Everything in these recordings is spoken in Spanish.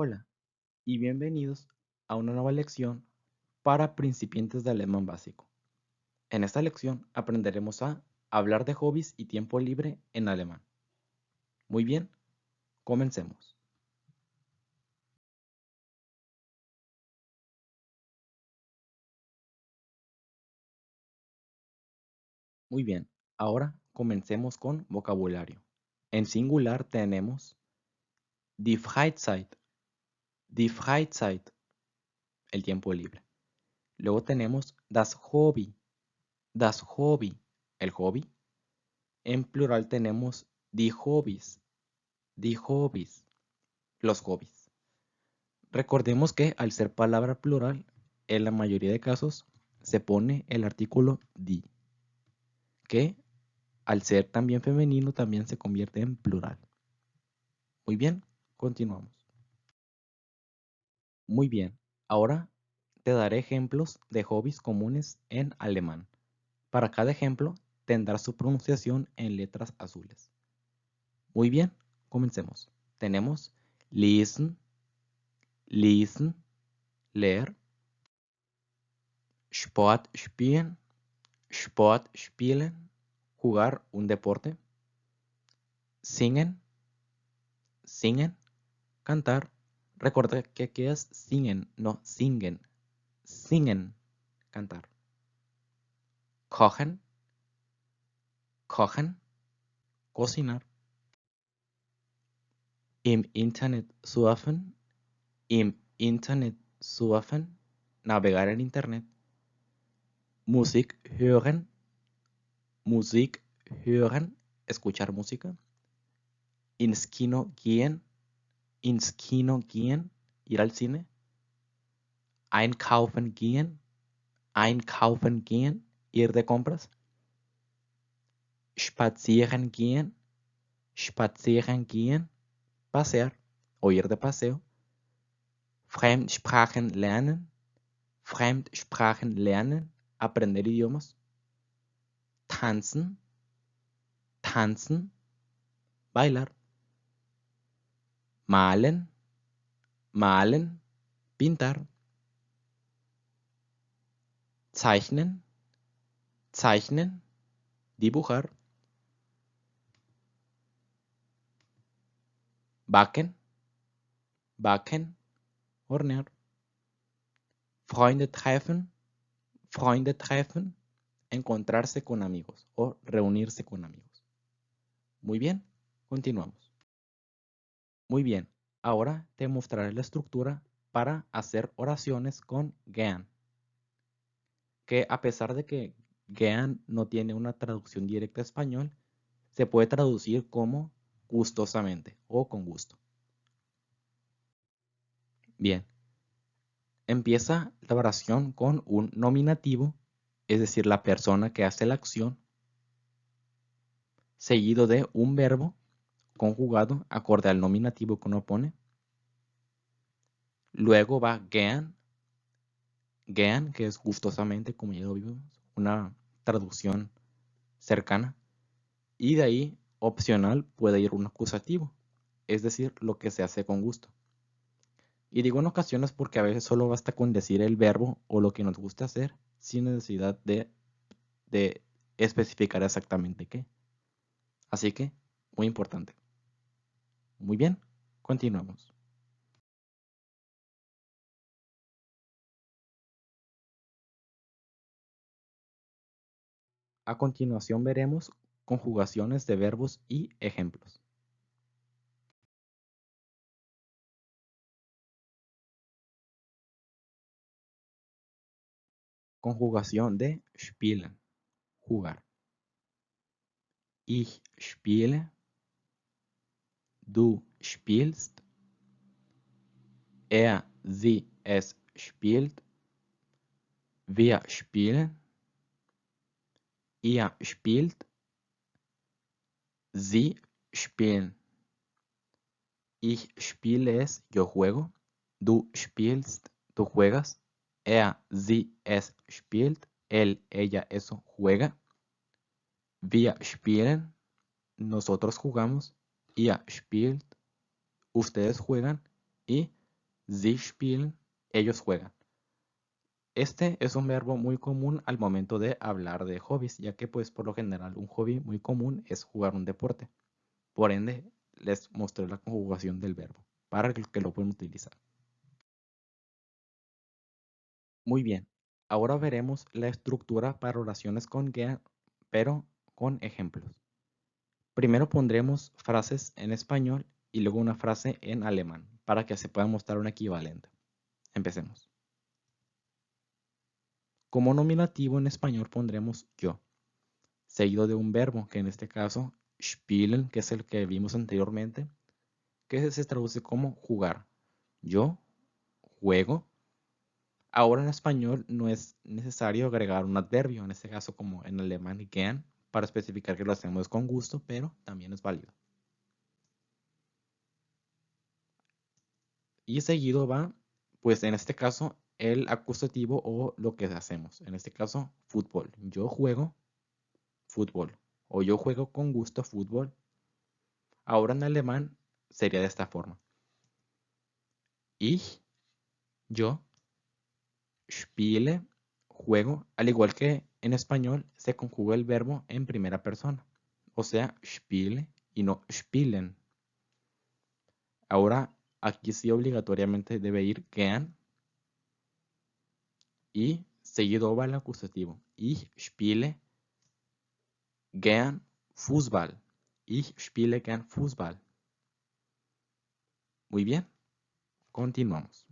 Hola y bienvenidos a una nueva lección para principiantes de alemán básico. En esta lección aprenderemos a hablar de hobbies y tiempo libre en alemán. Muy bien, comencemos. Muy bien, ahora comencemos con vocabulario. En singular tenemos die Freizeit, die Freizeit, el tiempo libre. Luego tenemos das Hobby, el hobby. En plural tenemos die Hobbys, los hobbies. Recordemos que al ser palabra plural, en la mayoría de casos se pone el artículo die, que al ser también femenino también se convierte en plural. Muy bien, continuamos. Muy bien, ahora te daré ejemplos de hobbies comunes en alemán. Para cada ejemplo tendrá su pronunciación en letras azules. Muy bien, comencemos. Tenemos lesen, leer, Sport spielen, jugar un deporte, singen, cantar. Recuerda que aquí es singen, no singen, cantar. Kochen, cocinar. Im Internet surfen, navegar en internet. Musik hören, escuchar música. Ins Kino gehen, ir al cine. Einkaufen gehen, ir de compras. Spazieren gehen, pasear o ir de paseo. Fremdsprachen lernen, aprender idiomas. Tanzen, bailar. Malen, pintar. Zeichnen, dibujar. Backen, hornear. Freunde treffen, encontrarse con amigos o reunirse con amigos. Muy bien, continuamos. Muy bien, ahora te mostraré la estructura para hacer oraciones con gern, que a pesar de que gern no tiene una traducción directa a español, se puede traducir como gustosamente o con gusto. Bien, empieza la oración con un nominativo, es decir, la persona que hace la acción, seguido de un verbo conjugado acorde al nominativo que uno pone. Luego va gern, que es gustosamente, como ya lo vimos, una traducción cercana. Y de ahí, opcional, puede ir un acusativo, es decir, lo que se hace con gusto. Y digo en ocasiones porque a veces solo basta con decir el verbo o lo que nos gusta hacer sin necesidad de especificar exactamente qué. Así que, muy importante. Muy bien, continuamos. A continuación veremos conjugaciones de verbos y ejemplos. Conjugación de spielen, jugar. Ich spiele, du spielst, sie, es spielt, wir spielen, ihr spielt, sie spielen. Ich spiele es, yo juego. Du spielst, tú juegas. Sie, es spielt. Él, ella, eso juega. Wir spielen, nosotros jugamos. Ihr spielt, ustedes juegan. Y Sie spielen, ellos juegan. Este es un verbo muy común al momento de hablar de hobbies, ya que pues por lo general un hobby muy común es jugar un deporte. Por ende, les mostré la conjugación del verbo para que lo puedan utilizar. Muy bien, ahora veremos la estructura para oraciones con get, pero con ejemplos. Primero pondremos frases en español y luego una frase en alemán para que se pueda mostrar un equivalente. Empecemos. Como nominativo en español pondremos yo, seguido de un verbo, que en este caso spielen, que es el que vimos anteriormente, que se traduce como jugar. Yo juego. Ahora en español no es necesario agregar un adverbio, en este caso como en alemán gern, para especificar que lo hacemos con gusto, pero también es válido. Y seguido va, pues en este caso, el acusativo o lo que hacemos. En este caso, fútbol. Yo juego fútbol. O yo juego con gusto fútbol. Ahora en alemán sería de esta forma. Ich, yo, spiele, juego. Al igual que en español se conjuga el verbo en primera persona. O sea, spiele y no spielen. Ahora aquí sí obligatoriamente debe ir gern y seguido va el acusativo. Ich spiele gern Fußball. Ich spiele gern Fußball. Muy bien, continuamos.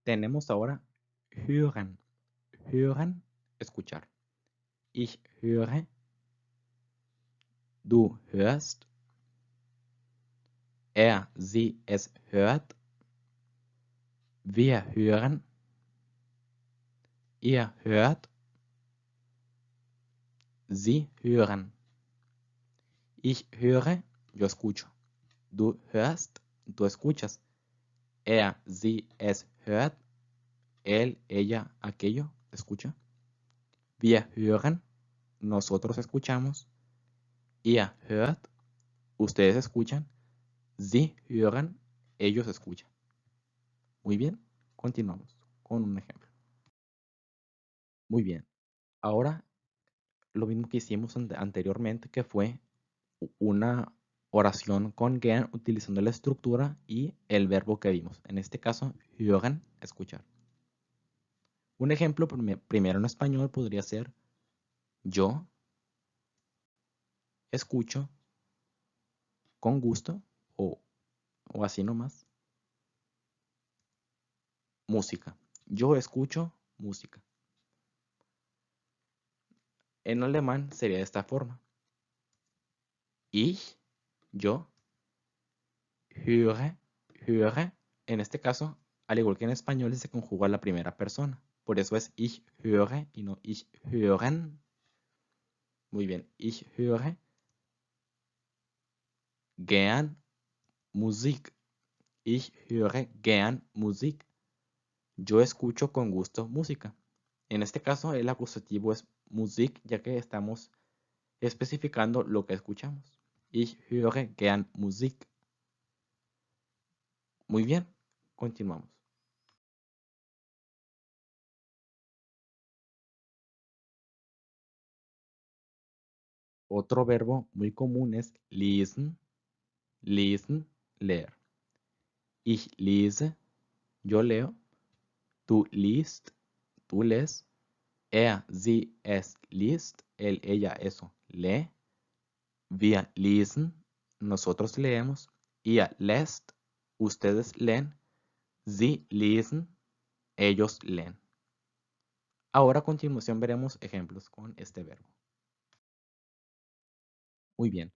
Tenemos ahora hören. Hören, escuchar. Ich höre, du hörst, er, sie, es hört, wir hören, ihr hört, sie hören. Ich höre, yo escucho. Du hörst, tú escuchas. Er, sie, es hört, él, ella, aquello, escucha. Wir hören, nosotros escuchamos. Ihr hört, ustedes escuchan. Sie hören, ellos escuchan. Muy bien, continuamos con un ejemplo. Muy bien, ahora lo mismo que hicimos anteriormente, que fue una oración con gern utilizando la estructura y el verbo que vimos. En este caso, hören, escuchar. Un ejemplo primero en español podría ser yo escucho con gusto o, o así nomás música. Yo escucho música. En alemán sería de esta forma. Ich, yo, höre, höre. En este caso, al igual que en español, se conjuga la primera persona. Por eso es ich höre y no ich hören. Muy bien, ich höre gern Musik. Ich höre gern Musik. Yo escucho con gusto música. En este caso, el acusativo es Musik, ya que estamos especificando lo que escuchamos. Ich höre gern Musik. Muy bien, continuamos. Otro verbo muy común es lesen, lesen, leer. Ich lese, yo leo. Du liest, tú lees. Er, sie, es liest. Él, ella, eso, lee. Wir lesen, nosotros leemos. Ihr lest, ustedes leen. Sie lesen, ellos leen. Ahora a continuación veremos ejemplos con este verbo. Muy bien.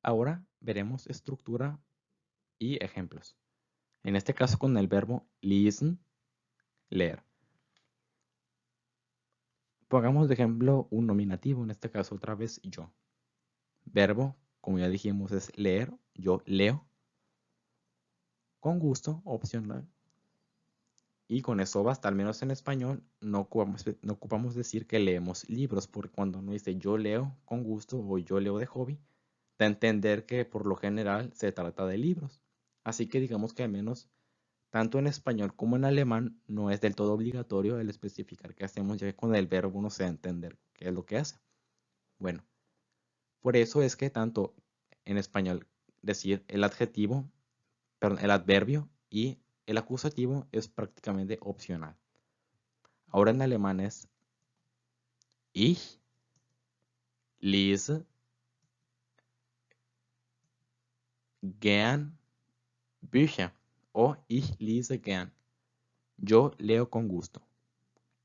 Ahora veremos estructura y ejemplos. En este caso con el verbo lesen, leer. Pongamos de ejemplo un nominativo, en este caso otra vez yo. Verbo, como ya dijimos, es leer. Yo leo. Con gusto, opcional. Y con eso basta, al menos en español no ocupamos decir que leemos libros, porque cuando uno dice yo leo con gusto o yo leo de hobby, da a entender que por lo general se trata de libros. Así que digamos que al menos tanto en español como en alemán no es del todo obligatorio el especificar qué hacemos, ya que con el verbo uno se da a entender qué es lo que hace. Bueno, por eso es que tanto en español decir el adjetivo, perdón, el adverbio y el acusativo es prácticamente opcional. Ahora en alemán es ich lese gern Bücher o ich lese gern. Yo leo con gusto.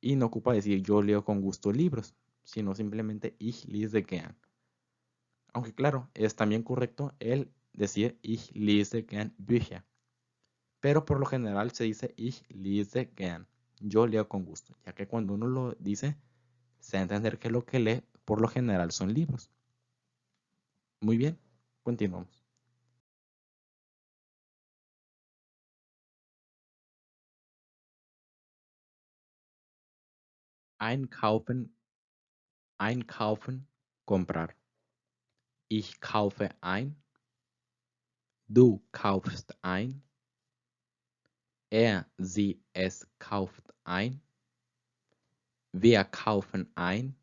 Y no ocupa decir yo leo con gusto libros, sino simplemente ich lese gern. Aunque claro, es también correcto el decir ich lese gern Bücher. Pero por lo general se dice ich lese gern. Yo leo con gusto, ya que cuando uno lo dice, se da a entender que lo que lee por lo general son libros. Muy bien, continuamos. Einkaufen, einkaufen, comprar. Ich kaufe ein. Du kaufst ein. Er, sie, es kauft ein. Wir kaufen ein.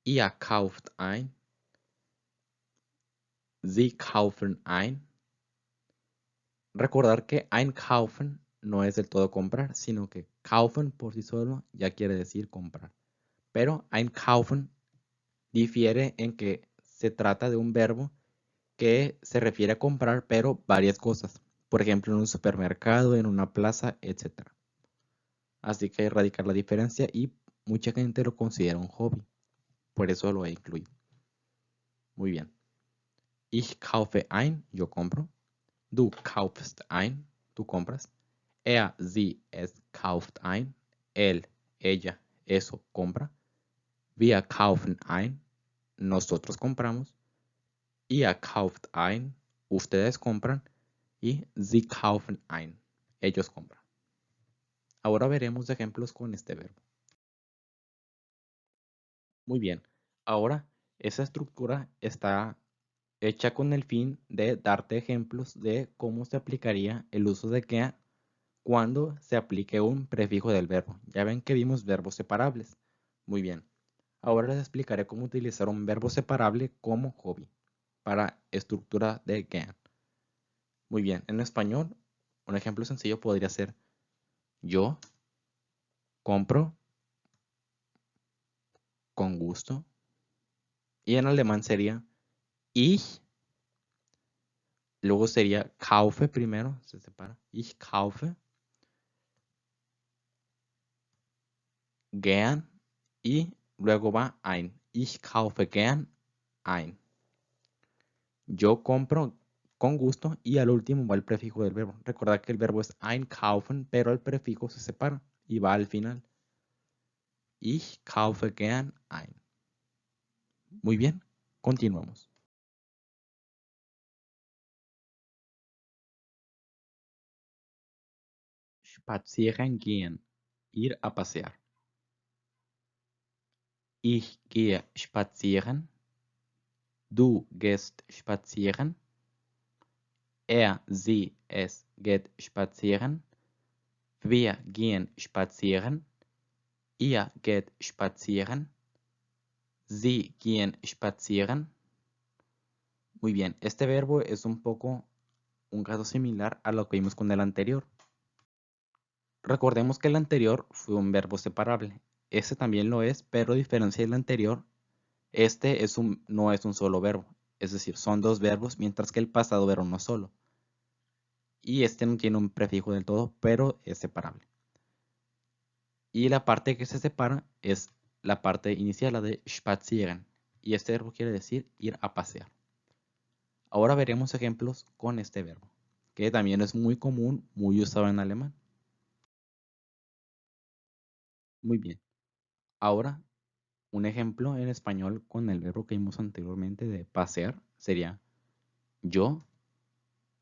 Ihr kauft ein. Sie kaufen ein. Recordar que einkaufen no es del todo comprar, sino que kaufen por sí solo ya quiere decir comprar. Pero einkaufen difiere en que se trata de un verbo que se refiere a comprar, pero varias cosas. Por ejemplo, en un supermercado, en una plaza, etc. Así que radicar la diferencia y mucha gente lo considera un hobby. Por eso lo he incluido. Muy bien. Ich kaufe ein, yo compro. Du kaufst ein, tú compras. Er, sie, es kauft ein. Él, ella, eso compra. Wir kaufen ein, nosotros compramos. Ihr kauft ein, ustedes compran. Y sie kaufen ein, ellos compran. Ahora veremos ejemplos con este verbo. Muy bien. Ahora, esa estructura está hecha con el fin de darte ejemplos de cómo se aplicaría el uso de que cuando se aplique un prefijo del verbo. Ya ven que vimos verbos separables. Muy bien. Ahora les explicaré cómo utilizar un verbo separable como hobby para estructura de GAN. Muy bien. En español, un ejemplo sencillo podría ser yo compro con gusto. Y en alemán sería ich. Luego sería kaufe primero, se separa. Ich kaufe gern y luego va ein. Ich kaufe gern ein. Yo compro con gusto y al último va el prefijo del verbo. Recordad que el verbo es einkaufen, pero el prefijo se separa y va al final. Ich kaufe gern ein. Muy bien, continuamos. Spazieren gehen, ir a pasear. Ich gehe spazieren. Du gehst spazieren. Er, sie, es geht spazieren. Wir gehen spazieren. Ihr geht spazieren. Sie gehen spazieren. Muy bien, este verbo es un poco un caso similar a lo que vimos con el anterior. Recordemos que el anterior fue un verbo separable. Este también lo es, pero a diferencia del anterior, este no es un solo verbo. Es decir, son dos verbos, mientras que el pasado era uno solo. Y este no tiene un prefijo del todo, pero es separable. Y la parte que se separa es la parte inicial, la de spazieren. Y este verbo quiere decir ir a pasear. Ahora veremos ejemplos con este verbo, que también es muy común, muy usado en alemán. Muy bien. Ahora, un ejemplo en español con el verbo que vimos anteriormente de pasear sería yo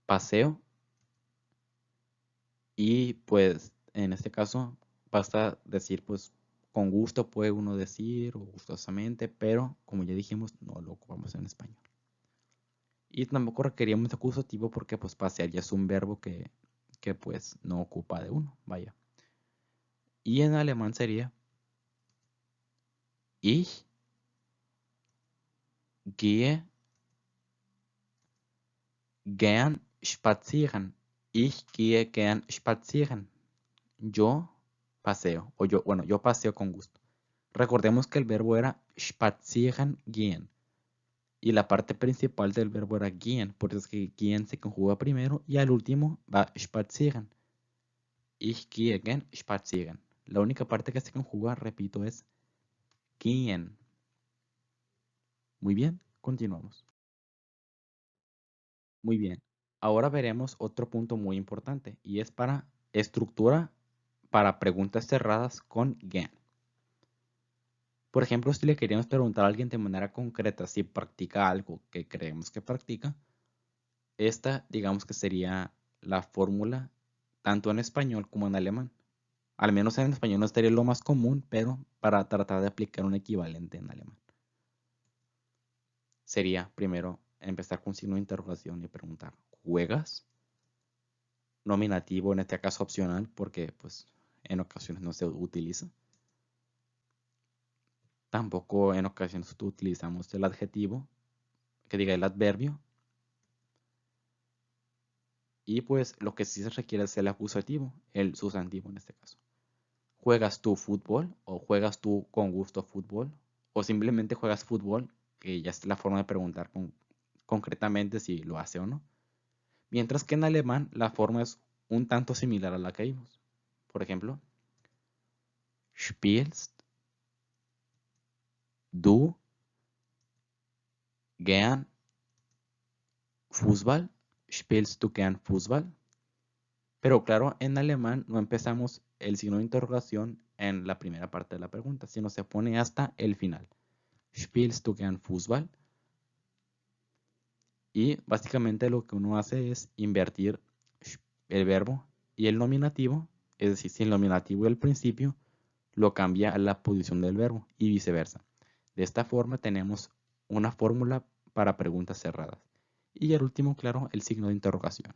paseo y pues En este caso, basta decir, pues, con gusto puede uno decir, o gustosamente, pero como ya dijimos, no lo ocupamos en español. Y tampoco requeríamos acusativo porque, pues, pasear ya es un verbo que pues, no ocupa de uno, vaya. Y en alemán sería Ich gehe gern spazieren. Ich gehe gern spazieren. Yo paseo, o yo, bueno, yo paseo con gusto. Recordemos que el verbo era spazieren gehen. Y la parte principal del verbo era gehen, por eso es que gehen se conjuga primero y al último va spazieren. Ich gehe gern spazieren. La única parte que se conjuga, repito, es gehen. Muy bien, continuamos. Muy bien. Ahora veremos otro punto muy importante y es para estructura para preguntas cerradas con gehen. Por ejemplo, si le queríamos preguntar a alguien de manera concreta si practica algo que creemos que practica, esta digamos que sería la fórmula tanto en español como en alemán. Al menos en español no estaría lo más común, pero para tratar de aplicar un equivalente en alemán. Sería primero empezar con signo de interrogación y preguntar, ¿juegas? Nominativo, en este caso opcional, porque pues en ocasiones no se utiliza. Tampoco en ocasiones utilizamos el adjetivo, que diga el adverbio. Y pues lo que sí se requiere es el acusativo, el sustantivo en este caso. ¿Juegas tú fútbol? ¿O juegas tú con gusto fútbol? ¿O simplemente juegas fútbol? Que ya es la forma de preguntar concretamente si lo hace o no. Mientras que en alemán la forma es un tanto similar a la que vimos. Por ejemplo, spielst du gern Fußball? ¿Spielst du gern Fußball? Pero claro, en alemán no empezamos el signo de interrogación en la primera parte de la pregunta, sino se pone hasta el final. ¿Spielst du gern Fußball? Y básicamente lo que uno hace es invertir el verbo y el nominativo, es decir, si el nominativo del principio lo cambia a la posición del verbo y viceversa. De esta forma tenemos una fórmula para preguntas cerradas. Y el último, claro, el signo de interrogación.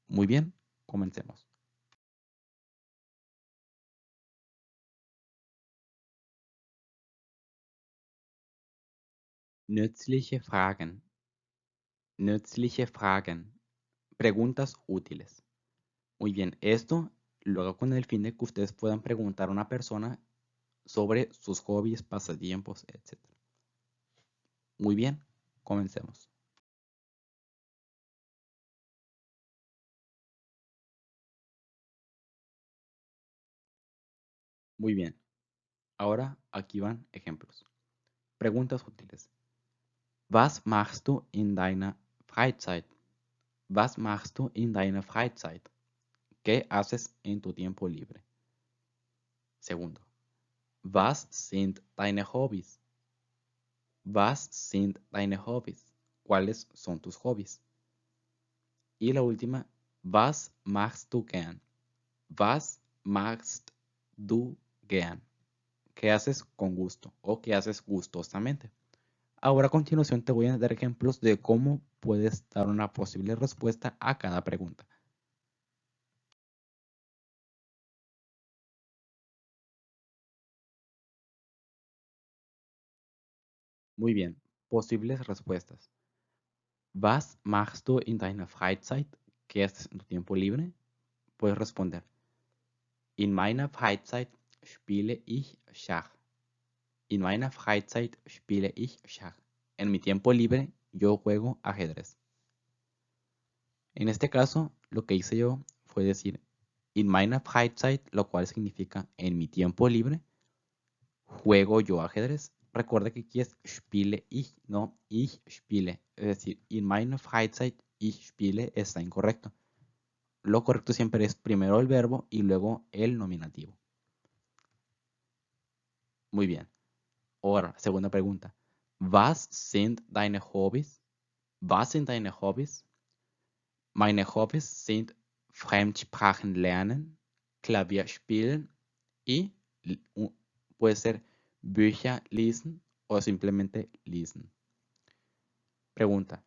Muy bien, comencemos. Nützliche Fragen. Nützliche Fragen. Preguntas útiles. Muy bien, esto lo hago con el fin de que ustedes puedan preguntar a una persona sobre sus hobbies, pasatiempos, etc. Muy bien, comencemos. Muy bien, ahora aquí van ejemplos. Preguntas útiles. Was machst du in deiner Freizeit? Was machst du in deiner Freizeit? ¿Qué haces en tu tiempo libre? Segundo. Was sind deine Hobbys? Was sind deine Hobbys? ¿Cuáles son tus hobbies? Y la última, was machst du gern? Was machst du gern? ¿Qué haces con gusto o qué haces gustosamente? Ahora a continuación te voy a dar ejemplos de cómo puedes dar una posible respuesta a cada pregunta. Muy bien, posibles respuestas. Was machst du in deiner Freizeit? ¿Qué haces en tu tiempo libre? Puedes responder. In meiner Freizeit spiele ich Schach. In meiner Freizeit spiele ich Schach. En mi tiempo libre yo juego ajedrez. En este caso, lo que hice yo fue decir in meiner Freizeit, lo cual significa en mi tiempo libre juego yo ajedrez. Recuerda que aquí es spiele ich, no ich spiele. Es decir, in meiner Freizeit ich spiele está incorrecto. Lo correcto siempre es primero el verbo y luego el nominativo. Muy bien. Ahora, segunda pregunta. Was sind deine Hobbys? Was sind deine Hobbys? Meine Hobbys sind Fremdsprachen lernen, Klavier spielen y puede ser Bücher lesen o simplemente lesen. Pregunta,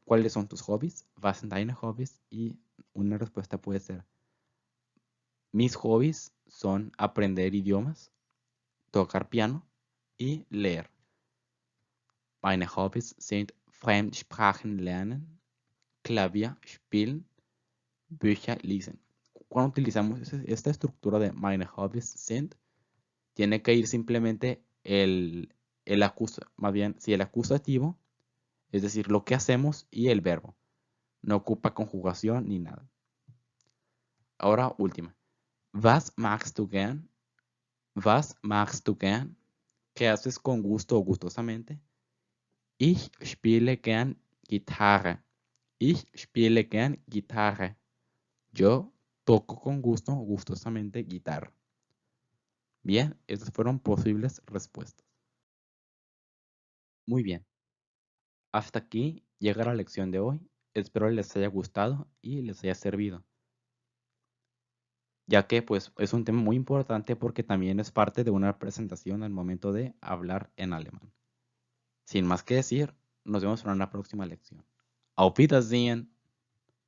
¿cuáles son tus hobbies? Was sind deine hobbies? Y una respuesta puede ser, mis hobbies son aprender idiomas, tocar piano y leer. Meine Hobbys sind Fremdsprachen lernen, Klavier spielen, Bücher lesen. Cuando utilizamos esta estructura de meine Hobbys sind, tiene que ir simplemente el acusativo, es decir, lo que hacemos y el verbo. No ocupa conjugación ni nada. Ahora, última. Was magst du gern? Was magst du gern? ¿Qué haces con gusto o gustosamente? Ich spiele gern Gitarre. Ich spiele gern Gitarre. Yo toco con gusto o gustosamente guitarra. Bien, estas fueron posibles respuestas. Muy bien. Hasta aquí llega la lección de hoy. Espero les haya gustado y les haya servido, ya que pues es un tema muy importante porque también es parte de una presentación al momento de hablar en alemán. Sin más que decir, nos vemos en una próxima lección. Auf Wiedersehen.